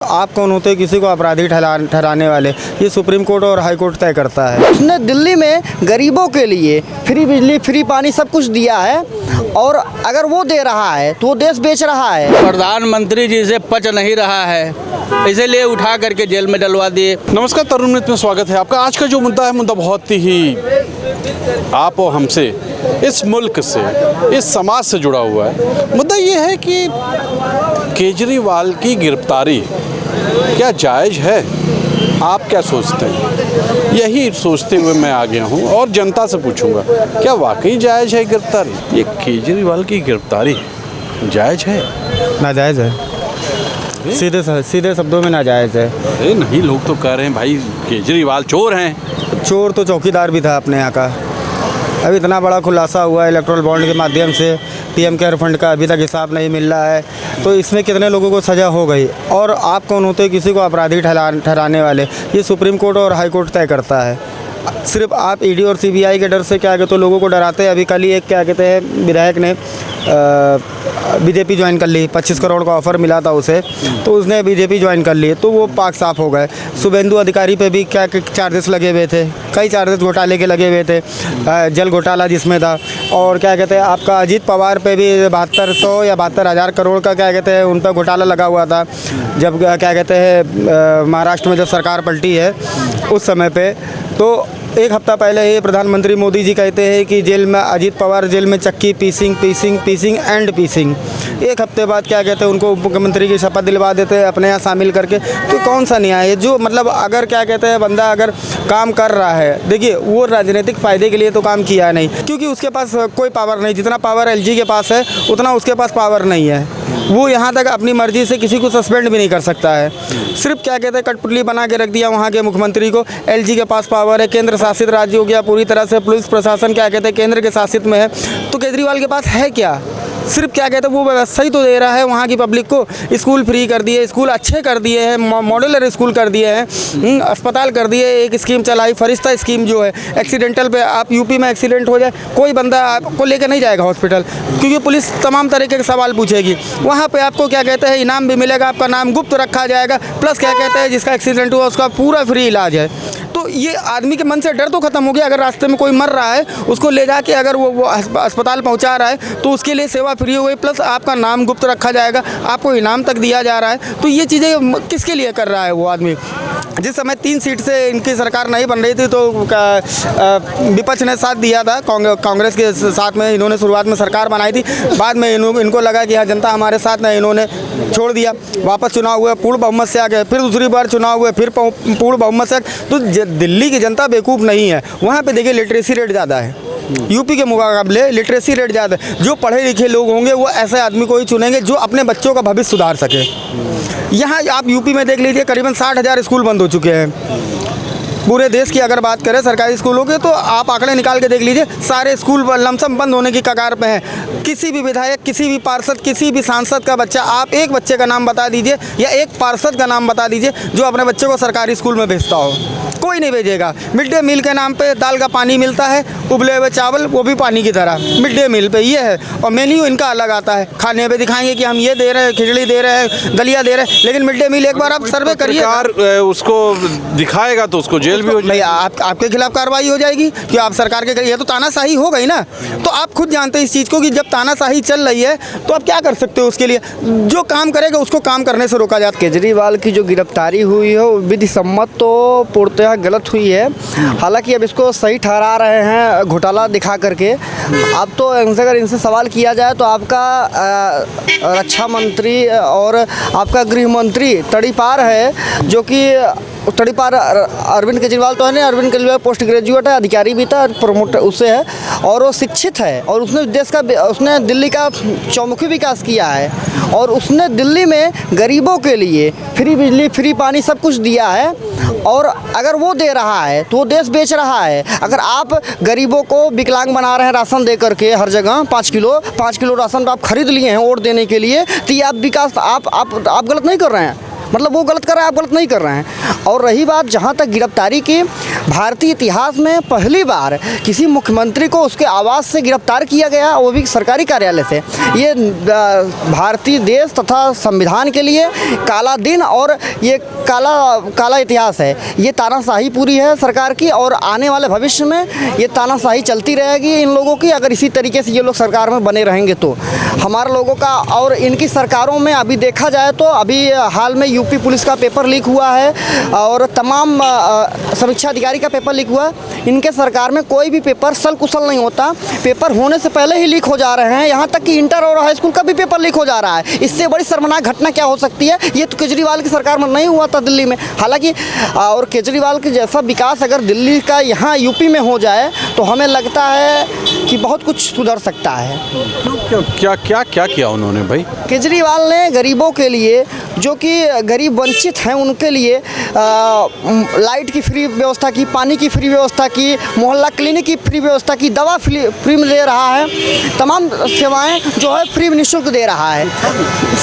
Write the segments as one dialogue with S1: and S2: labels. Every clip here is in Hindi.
S1: आप कौन होते हैं किसी को अपराधी ठहराने वाले? ये सुप्रीम कोर्ट और हाई कोर्ट तय करता है।
S2: उसने दिल्ली में गरीबों के लिए फ्री बिजली, फ्री पानी सब कुछ दिया है, और अगर वो दे रहा है तो वो देश बेच रहा है।
S3: प्रधानमंत्री जी से पच नहीं रहा है, इसीलिए उठा करके जेल में डलवा दिए।
S4: नमस्कार, तरुण मित्र में स्वागत है आपका। आज का जो मुद्दा है, मुद्दा बहुत ही आप और हमसे, इस मुल्क से, इस समाज से जुड़ा हुआ है। मुद्दा ये है कि केजरीवाल की गिरफ्तारी क्या जायज़ है? आप क्या सोचते हैं? यही सोचते हुए मैं आ गया हूँ और जनता से पूछूंगा, क्या वाकई जायज़ है गिरफ्तारी? ये केजरीवाल की गिरफ्तारी जायज़ है?
S1: नाजायज़ है, सीधे शब्दों में नाजायज़ है।
S4: अरे नहीं, लोग तो कह रहे हैं भाई केजरीवाल चोर हैं।
S1: चोर तो चौकीदार भी था अपने यहाँ का। अभी इतना बड़ा खुलासा हुआ है इलेक्ट्रल बॉन्ड के माध्यम से, पीएम केयर फंड का अभी तक हिसाब नहीं मिल रहा है, तो इसमें कितने लोगों को सज़ा हो गई। और आप कौन होते हैं किसी को अपराधी ठहराने वाले? ये सुप्रीम कोर्ट और हाई कोर्ट तय करता है। सिर्फ आप ईडी और सीबीआई के डर से क्या कहते हो लोगों को डराते हैं। अभी कल ही एक क्या कहते हैं विधायक ने बीजेपी ज्वाइन कर ली, 25 करोड़ का ऑफ़र मिला था उसे, तो उसने बीजेपी ज्वाइन कर ली, तो वो पाक साफ हो गए। शुभेंदु अधिकारी पे भी क्या चार्जेस लगे हुए थे, कई चार्जेस घोटाले के लगे हुए थे, जल घोटाला जिसमें था। और क्या कहते हैं आपका अजीत पवार पे भी 7200 या 72,000 करोड़ का क्या कहते हैं उन पर घोटाला लगा हुआ था, जब क्या कहते हैं महाराष्ट्र में जब सरकार पलटी है उस समय पे। तो एक हफ्ता पहले ही प्रधानमंत्री मोदी जी कहते हैं कि जेल में अजीत पवार जेल में चक्की पीसिंग एंड पीसिंग। एक हफ्ते बाद क्या कहते हैं उनको मुख्यमंत्री की शपथ दिलवा देते हैं अपने यहाँ शामिल करके। तो कौन सा न्याय है? जो मतलब अगर क्या कहते हैं बंदा अगर काम कर रहा है, देखिए वो राजनीतिक फ़ायदे के लिए तो काम किया नहीं, क्योंकि उसके पास कोई पावर नहीं। जितना पावर एलजी के पास है उतना उसके पास पावर नहीं है। वो यहाँ तक अपनी मर्ज़ी से किसी को सस्पेंड भी नहीं कर सकता है। सिर्फ क्या कहते हैं कठपुतली बना के रख दिया वहाँ के मुख्यमंत्री को। एलजी के पास पावर है, केंद्र शासित राज्य हो गया पूरी तरह से, पुलिस प्रशासन क्या कहते हैं केंद्र के शासित में है। तो केजरीवाल के पास है क्या? सिर्फ क्या कहते हैं वो व्यवस्था ही तो दे रहा है वहाँ की पब्लिक को। स्कूल फ्री कर दिए, स्कूल अच्छे कर दिए हैं, मॉड्यूलर स्कूल कर दिए हैं, अस्पताल कर दिए। एक स्कीम चलाई फरिश्ता स्कीम जो है, एक्सीडेंटल पे आप यूपी में एक्सीडेंट हो जाए कोई बंदा आपको लेकर नहीं जाएगा हॉस्पिटल, क्योंकि पुलिस तमाम तरीके के सवाल पूछेगी। वहाँ पे आपको क्या कहते हैं इनाम भी मिलेगा, आपका नाम गुप्त रखा जाएगा, प्लस क्या कहते हैं जिसका एक्सीडेंट हुआ उसका पूरा फ्री इलाज है। तो ये आदमी के मन से डर तो ख़त्म हो गया। अगर रास्ते में कोई मर रहा है उसको ले जाके अगर वो अस्पताल पहुंचा रहा है तो उसके लिए सेवा फ्री हो गई, प्लस आपका नाम गुप्त रखा जाएगा, आपको इनाम तक दिया जा रहा है। तो ये चीज़ें किसके लिए कर रहा है वो आदमी? जिस समय 3 सीट से इनकी सरकार नहीं बन रही थी तो विपक्ष ने साथ दिया था, कांग्रेस के साथ में इन्होंने शुरुआत में सरकार बनाई थी। बाद में इनको लगा कि हाँ जनता हमारे साथ है, इन्होंने छोड़ दिया। वापस चुनाव हुए, पूर्ण बहुमत से आ गए, फिर दूसरी बार चुनाव हुए, फिर पूर्ण बहुमत से। तो दिल्ली की जनता बेवकूफ़ नहीं है। वहाँ पे देखिए लिटरेसी रेट ज़्यादा है, यूपी के मुकाबले लिटरेसी रेट ज़्यादा है। जो पढ़े लिखे लोग होंगे वो ऐसे आदमी को ही चुनेंगे जो अपने बच्चों का भविष्य सुधार सके। यहाँ आप यूपी में देख लीजिए करीबन 60,000 स्कूल बंद हो चुके हैं। पूरे देश की अगर बात करें सरकारी स्कूलों के, तो आप आंकड़े निकाल के देख लीजिए, सारे स्कूल लमसम बंद होने की कगार पे हैं। किसी भी विधायक, किसी भी पार्षद, किसी भी सांसद का बच्चा, आप एक बच्चे का नाम बता दीजिए या एक पार्षद का नाम बता दीजिए जो अपने बच्चे को सरकारी स्कूल में भेजता हो। कोई नहीं भेजेगा। मिड डे मील के नाम पे दाल का पानी मिलता है, उबले हुए चावल, वो भी पानी की तरह मिड डे मील पे ये है। और मेन्यू इनका अलग आता है, खाने पे दिखाएंगे कि हम ये दे रहे हैं, खिचड़ी दे रहे हैं, दलिया दे रहे हैं, लेकिन मिड डे मील एक बार आप सर्वे करिए,
S4: उसको दिखाएगा तो उसको जेल भी हो जाएगी।
S1: आपके खिलाफ कार्रवाई हो जाएगी कि आप सरकार के ये तो तानाशाही हो गई ना। तो आप खुद जानते हैं इस चीज़ को कि जब तानाशाही चल रही है तो आप क्या कर सकते हो उसके लिए? जो काम करेगा उसको काम करने से रोका जाता है।
S2: केजरीवाल की जो गिरफ्तारी हुई है विधि सम्मत तो पूर्णतः गलत हुई है। हालांकि अब इसको सही ठहरा रहे हैं घोटाला दिखा करके। अब तो अगर इनसे सवाल किया जाए तो आपका रक्षा मंत्री और आपका गृह मंत्री तड़ीपार है, जो कि तड़ीपार अरविंद केजरीवाल तो है नहीं। अरविंद केजरीवाल पोस्ट ग्रेजुएट है, अधिकारी भी था, प्रमोटर उससे है, और वो शिक्षित है, और उसने देश का उसने दिल्ली का चौमुखी विकास किया है, और उसने दिल्ली में गरीबों के लिए फ्री बिजली, फ्री पानी सब कुछ दिया है। और अगर वो दे रहा है तो वो देश बेच रहा है। अगर आप गरीबों को विकलांग बना रहे हैं राशन दे करके हर जगह 5 किलो राशन आप खरीद लिए हैं वोट देने के लिए, तो ये आप विकास आप गलत नहीं कर रहे हैं। मतलब वो गलत कर रहे हैं, आप गलत नहीं कर रहे हैं। और रही बात जहाँ तक गिरफ्तारी की, भारतीय इतिहास में पहली बार किसी मुख्यमंत्री को उसके आवास से गिरफ्तार किया गया, वो भी सरकारी कार्यालय से। ये भारतीय देश तथा संविधान के लिए काला दिन और ये काला इतिहास है। ये तानाशाही पूरी है सरकार की, और आने वाले भविष्य में ये तानाशाही चलती रहेगी इन लोगों की, अगर इसी तरीके से ये लोग सरकार में बने रहेंगे तो। हमारे लोगों का और इनकी सरकारों में अभी देखा जाए तो अभी हाल में यूपी पुलिस का पेपर लीक हुआ है और तमाम समीक्षा अधिकारी का पेपर लीक हुआ। इनके सरकार में कोई भी पेपर सलकुशल नहीं होता, पेपर होने से पहले ही लीक हो जा रहे हैं। यहाँ तक कि इंटर और हाई स्कूल का भी पेपर लीक हो जा रहा है। इससे बड़ी शर्मनाक घटना क्या हो सकती है? ये तो केजरीवाल की सरकार में नहीं हुआ था दिल्ली में। हालांकि और केजरीवाल के जैसा विकास अगर दिल्ली का यहाँ यूपी में हो जाए तो हमें लगता है कि बहुत कुछ सुधर सकता है।
S4: क्या क्या क्या किया उन्होंने भाई?
S2: केजरीवाल ने गरीबों के लिए, जो कि गरीब वंचित हैं, उनके लिए लाइट की फ्री व्यवस्था की, पानी की फ्री व्यवस्था की, मोहल्ला क्लिनिक की फ्री व्यवस्था की, दवा फ्री में दे रहा है, तमाम सेवाएं जो है फ्री निःशुल्क दे रहा है।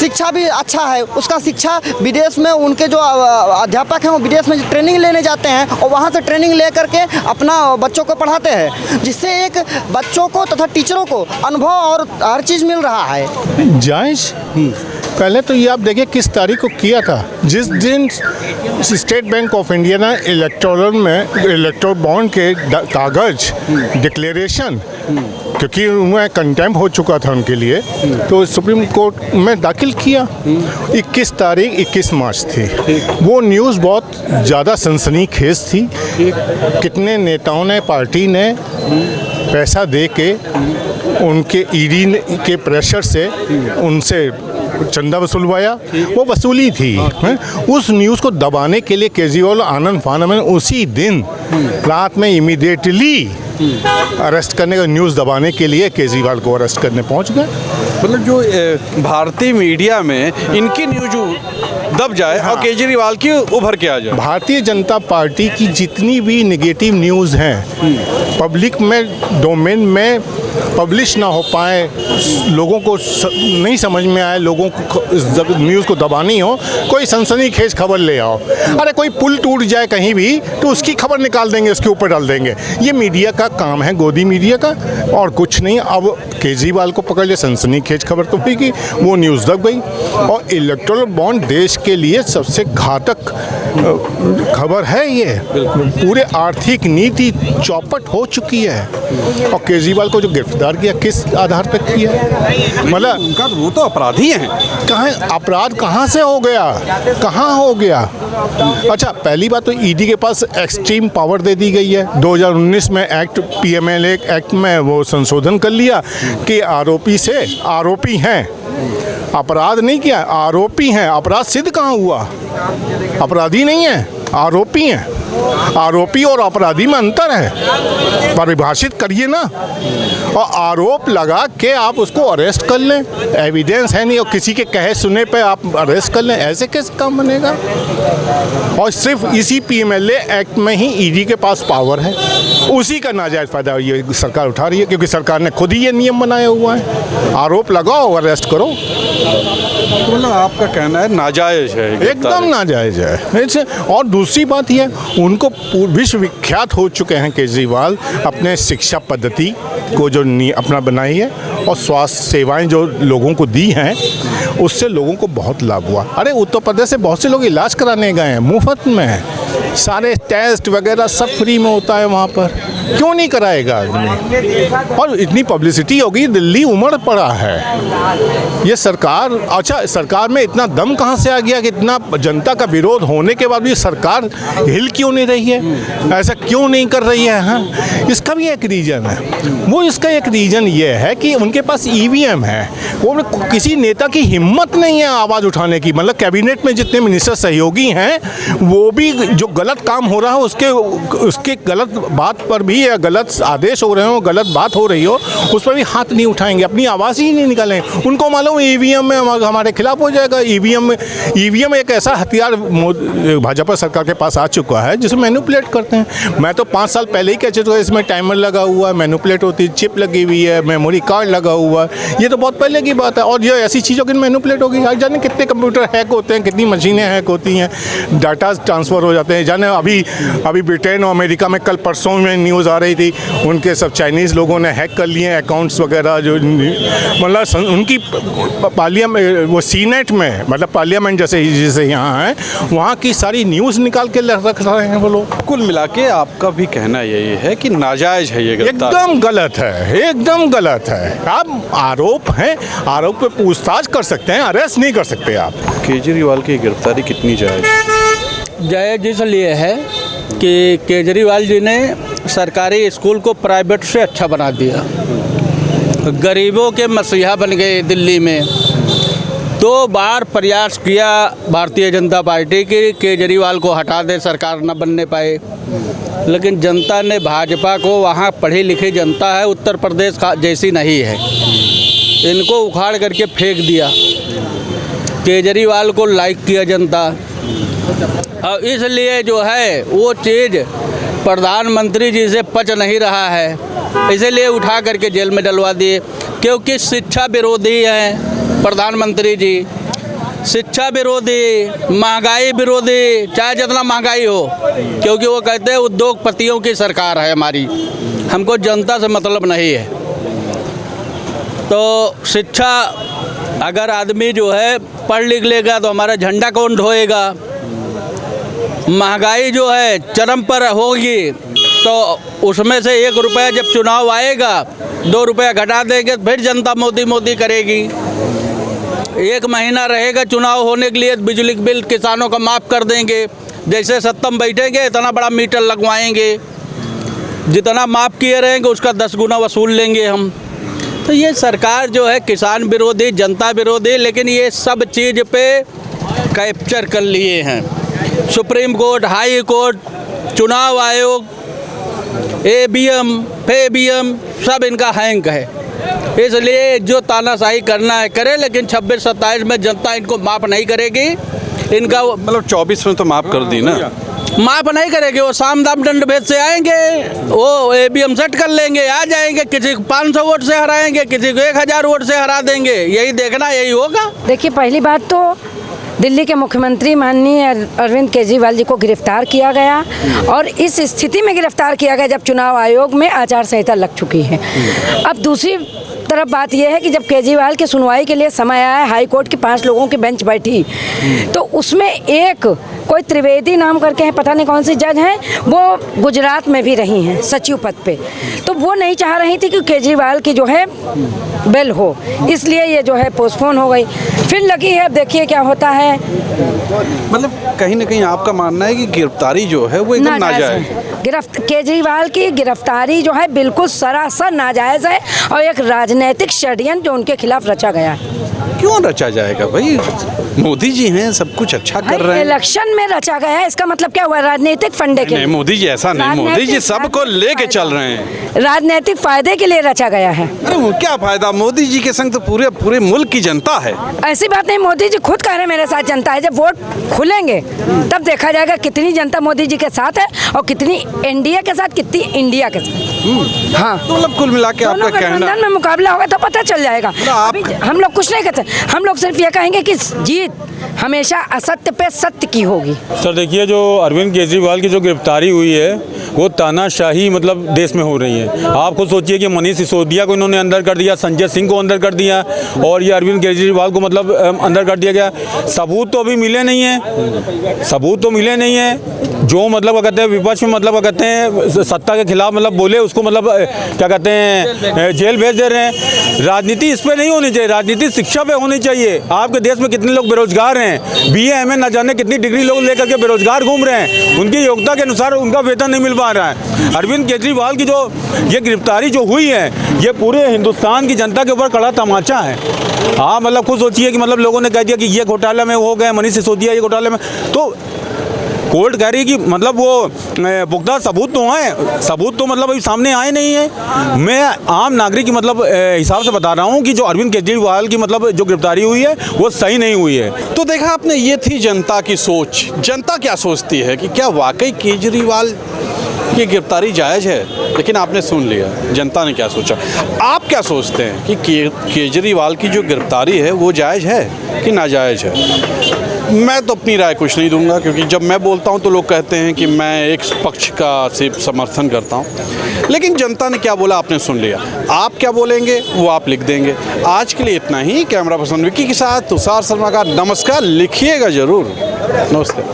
S2: शिक्षा भी अच्छा है उसका। शिक्षा विदेश में उनके जो अध्यापक हैं वो विदेश में ट्रेनिंग लेने जाते हैं और वहाँ से ट्रेनिंग ले करके अपना बच्चों को पढ़ाते हैं, जिससे एक बच्चों को तथा टीचरों को अनुभव और हर चीज़ मिल रहा है।
S5: जांच पहले तो ये आप देखिए किस तारीख को किया था। जिस दिन स्टेट बैंक ऑफ इंडिया ने इलेक्टोरल बॉन्ड के कागज डिक्लेरेशन, क्योंकि उन्हें कंटेम्प्ट हो चुका था उनके लिए, तो सुप्रीम कोर्ट में दाखिल किया। 21 तारीख 21 मार्च थी। वो न्यूज़ बहुत ज़्यादा सनसनीखेज थी। कितने नेताओं ने, पार्टी ने पैसा दे के उनके ईडी के प्रेशर से उनसे चंदा वसूलवाया, वो वसूली थी। उस न्यूज़ को दबाने के लिए केजरीवाल आनंद फानन में उसी दिन रात में इमीडिएटली अरेस्ट करने का, न्यूज़ दबाने के लिए केजरीवाल को अरेस्ट करने पहुंच गए।
S4: मतलब जो भारतीय मीडिया में इनकी न्यूज दब जाए और केजरीवाल की उभर के आ जाए।
S5: भारतीय जनता पार्टी की जितनी भी नेगेटिव न्यूज़ हैं पब्लिक में डोमेन में पब्लिश ना हो पाए, लोगों को नहीं समझ में आए, लोगों को न्यूज़ को दबानी हो, कोई सनसनीखेज खबर ले आओ। अरे कोई पुल टूट जाए कहीं भी तो उसकी खबर निकाल देंगे, उसके ऊपर डाल देंगे। ये मीडिया का काम है, गोदी मीडिया का, और कुछ नहीं। अब केजरीवाल को पकड़ लिया, सनसनीखेज खबर तो हुई कि वो न्यूज़ दब गई। और इलेक्टोरल बॉन्ड देश के लिए सबसे घातक खबर है। ये पूरे आर्थिक नीति चौपट हो चुकी है। और केजरीवाल को जो गिरफ्तार किया किस आधार पर किया? मतलब
S4: उनका वो तो अपराधी हैं।
S5: कहाँ अपराध कहाँ से हो गया, कहाँ हो गया? अच्छा, पहली बात तो ईडी के पास एक्सट्रीम पावर दे दी गई है। 2019 में एक्ट PMLA एक्ट में वो संशोधन कर लिया कि आरोपी से आरोपी हैं, अपराध नहीं किया, आरोपी हैं। अपराध सिद्ध कहाँ हुआ? अपराधी नहीं है, आरोपी हैं। आरोपी और अपराधी में अंतर है, परिभाषित करिए ना। और आरोप लगा के आप उसको अरेस्ट कर लें, एविडेंस है नहीं और किसी के कहे सुने पे आप अरेस्ट कर लें, ऐसे कैसे काम बनेगा? और सिर्फ इसी PMLA एक्ट में ही ईडी के पास पावर है, उसी का नाजायज़ फ़ायदा ये सरकार उठा रही है, क्योंकि सरकार ने खुद ही ये नियम बनाया हुआ है। आरोप लगाओ, अरेस्ट करो।
S4: तो मतलब आपका कहना है नाजायज़ है,
S5: एकदम नाजायज़ है। और दूसरी बात यह, उनको विश्व विख्यात हो चुके हैं केजरीवाल अपने शिक्षा पद्धति को जो अपना बनाई है और स्वास्थ्य सेवाएं जो लोगों को दी हैं, उससे लोगों को बहुत लाभ हुआ। अरे उत्तर प्रदेश से बहुत से लोग इलाज कराने गए हैं, मुफ्त में, सारे टेस्ट वगैरह सब फ्री में होता है वहाँ पर। क्यों नहीं कराएगा आदमी? और इतनी पब्लिसिटी होगी, दिल्ली उमड़ पड़ा है ये सरकार। अच्छा, सरकार में इतना दम कहाँ से आ गया कि इतना जनता का विरोध होने के बाद भी सरकार हिल क्यों नहीं रही है, ऐसा क्यों नहीं कर रही है? हाँ, इसका भी एक रीज़न है। वो इसका एक रीज़न ये है कि उनके पास EVM है। वो किसी नेता की हिम्मत नहीं है आवाज़ उठाने की। मतलब कैबिनेट में जितने मिनिस्टर सहयोगी हैं, वो भी जो गलत काम हो रहा है उसके गलत बात पर भी भी या गलत आदेश हो रहे हो, गलत बात हो रही हो, उस पर भी हाथ नहीं उठाएंगे, अपनी आवाज़ ही नहीं निकालेंगे। उनको मालूम ईवीएम में हमारे खिलाफ हो जाएगा। ईवीएम एक ऐसा हथियार भाजपा सरकार के पास आ चुका है जिसे मैनिपुलेट करते हैं। मैं तो 5 साल पहले ही कह चुका हूँ, इसमें टाइमर लगा हुआ है, मैनिपुलेट होती है, चिप लगी हुई है, मेमोरी कार्ड लगा हुआ है, ये तो बहुत पहले की बात है। और ये ऐसी चीज़ों की मैनिपुलेट होगी। आज जाने कितने कंप्यूटर हैक होते हैं, कितनी मशीनें हैक होती हैं, डाटा ट्रांसफ़र हो जाते हैं। जाने अभी ब्रिटेन और अमेरिका में कल परसों में न्यूज़ आ रही थी, उनके सब चाइनीज़ लोगों ने हैक कर लिए अकाउंट्स वगैरह, जो मतलब उनकी पार्लियामेंट, वो सीनेट में, मतलब पार्लियामेंट जैसे यहाँ है, वहाँ की सारी न्यूज़ निकाल के रख रहे हैं वो लोग।
S4: कुल मिला के आपका भी कहना यही है कि नाजायज़ है ये गिरफ्तारी?
S5: एकदम गलत है, एकदम गलत है। आप आरोप हैं, आरोप पे पूछताछ कर सकते हैं, अरेस्ट नहीं कर सकते आप।
S4: केजरीवाल की गिरफ्तारी कितनी जायज़?
S3: जायज़ इसलिए है कि केजरीवाल जी ने सरकारी स्कूल को प्राइवेट से अच्छा बना दिया, गरीबों के मसीहा बन गए दिल्ली में। 2 बार प्रयास किया भारतीय जनता पार्टी की केजरीवाल को हटा दे, सरकार न बनने पाए, लेकिन जनता ने भाजपा को, वहाँ पढ़ी लिखी जनता है, उत्तर प्रदेश जैसी नहीं है, इनको उखाड़ करके फेंक दिया। केजरीवाल को लाइक किया जनता, और इसलिए जो है वो चीज़ प्रधानमंत्री जी से पच नहीं रहा है, इसीलिए उठा करके जेल में डलवा दिए। क्योंकि शिक्षा विरोधी हैं प्रधानमंत्री जी, शिक्षा विरोधी, महंगाई विरोधी, चाहे जितना महंगाई हो, क्योंकि वो कहते हैं उद्योगपतियों की सरकार है हमारी, हमको जनता से मतलब नहीं है। तो शिक्षा, अगर आदमी जो है पढ़ लिख लेगा तो हमारा झंडा कौन ढोएगा। महंगाई जो है चरम पर होगी, तो उसमें से 1 रुपया जब चुनाव आएगा 2 रुपया घटा देंगे, फिर जनता मोदी मोदी करेगी। 1 महीना रहेगा चुनाव होने के लिए, बिजली बिल किसानों का माफ़ कर देंगे, जैसे सत्तम बैठेंगे इतना बड़ा मीटर लगवाएंगे, जितना माफ़ किए रहेंगे उसका 10 गुना वसूल लेंगे हम। तो ये सरकार जो है किसान विरोधी, जनता विरोधी, लेकिन ये सब चीज़ पे कैप्चर कर लिए हैं। सुप्रीम कोर्ट, हाई कोर्ट, चुनाव आयोग, ABM, FABM, सब इनका हैंक है। इसलिए जो तानाशाही करना है करे, लेकिन 26-27 में जनता इनको माफ़ नहीं करेगी। इनका
S4: मतलब 24 में तो माफ़ कर दी ना?
S3: माफ़ नहीं करेगी, वो साम दाम दंड भेद से आएंगे, वो ABM सेट कर लेंगे, आ जाएंगे, किसी को 500 वोट से हराएंगे, किसी को 1000 वोट से हरा देंगे। यही देखना, यही होगा।
S6: देखिए, पहली बात तो दिल्ली के मुख्यमंत्री माननीय अरविंद केजरीवाल जी को गिरफ्तार किया गया, और इस स्थिति में गिरफ्तार किया गया जब चुनाव आयोग में आचार संहिता लग चुकी है। अब दूसरी तरफ बात यह है कि जब केजरीवाल की सुनवाई के लिए समय आया, हाई कोर्ट की 5 लोगों की बेंच बैठी, तो उसमें एक कोई त्रिवेदी नाम करके है, पता नहीं कौन सी जज हैं, वो गुजरात में भी रही हैं सचिव पद पे, तो वो नहीं चाह रही थी कि केजरीवाल की जो है बेल हो, इसलिए ये जो है पोस्टपोन हो गई। फिर लगी है, अब देखिए क्या होता है।
S4: मतलब कहीं ना कहीं आपका मानना है कि गिरफ्तारी जो है वो एकदम नाजायज़ है?
S6: केजरीवाल की गिरफ्तारी जो है बिल्कुल सरासर नाजायज़ है, और एक राजनीतिक षड्यंत्र जो उनके खिलाफ रचा गया है।
S4: क्यों रचा जाएगा भाई? मोदी जी हैं, सब कुछ अच्छा कर रहे हैं।
S6: इलेक्शन में रचा गया है, इसका मतलब क्या हुआ? राजनीतिक फंडे के लिए।
S4: मोदी जी ऐसा नहीं, मोदी जी सबको लेके चल रहे हैं,
S6: राजनीतिक फायदे के लिए रचा गया है।
S4: अरे वो क्या फायदा? मोदी जी के संग तो पूरे मुल्क की जनता है।
S6: ऐसी बात नहीं, मोदी जी खुद कह रहे हैं मेरे साथ जनता है। जब वोट खुलेंगे तब देखा जाएगा कितनी जनता मोदी जी के साथ है और कितनी एनडीए के साथ, कितनी इंडिया के साथ। हाँ,
S4: तो मतलब कुल मिला के आपका कहना
S6: में मुकाबला होगा तो पता चल जाएगा। अभी हम लोग कुछ नहीं कहते, हम लोग सिर्फ ये कहेंगे कि जीत हमेशा असत्य पे सत्य की होगी।
S7: सर देखिए, जो अरविंद केजरीवाल की जो गिरफ्तारी हुई है वो तानाशाही मतलब देश में हो रही है। आप खुद सोचिए कि मनीष सिसोदिया को इन्होंने अंदर कर दिया, संजय सिंह को अंदर कर दिया, और ये अरविंद केजरीवाल को मतलब अंदर कर दिया गया। सबूत तो अभी मिले नहीं हैं, सबूत तो मिले नहीं हैं। जो मतलब क्या कहते हैं विपक्ष में मतलब क्या कहते हैं सत्ता के खिलाफ मतलब बोले उसको मतलब क्या कहते हैं जेल भेज दे रहे हैं। राजनीति इस पर नहीं होनी चाहिए, राजनीति शिक्षा पे होनी चाहिए। आपके देश में कितने लोग बेरोजगार हैं, BA MA न जाने कितनी डिग्री लोग लेकर के बेरोजगार घूम रहे हैं, उनकी योग्यता के अनुसार उनका वेतन नहीं मिल पा रहा है। अरविंद केजरीवाल की जो ये गिरफ्तारी जो हुई है, ये पूरे हिंदुस्तान की जनता के ऊपर कड़ा तमाचा है। हाँ, मतलब खुद सोचिए कि मतलब लोगों ने कह दिया कि ये घोटाला में हो गए, मनीष सिसोदिया ये घोटाले में, तो कोर्ट कह रही है कि मतलब वो पुख्ता सबूत तो हैं, सबूत तो मतलब अभी सामने आए नहीं है। मैं आम नागरिक की मतलब हिसाब से बता रहा हूँ कि जो अरविंद केजरीवाल की मतलब जो गिरफ्तारी हुई है वो सही नहीं हुई है।
S4: तो देखा आपने, ये थी जनता की सोच। जनता क्या सोचती है कि क्या वाकई केजरीवाल की गिरफ्तारी जायज़ है? लेकिन आपने सुन लिया जनता ने क्या सोचा। आप क्या सोचते हैं कि केजरीवाल की जो गिरफ्तारी है वो जायज़ है कि नाजायज़ है? मैं तो अपनी राय कुछ नहीं दूंगा, क्योंकि जब मैं बोलता हूं तो लोग कहते हैं कि मैं एक पक्ष का सिर्फ समर्थन करता हूं। लेकिन जनता ने क्या बोला आपने सुन लिया। आप क्या बोलेंगे वो आप लिख देंगे। आज के लिए इतना ही। कैमरा पर्सन विक्की के साथ तुषार शर्मा का नमस्कार। लिखिएगा ज़रूर। नमस्ते।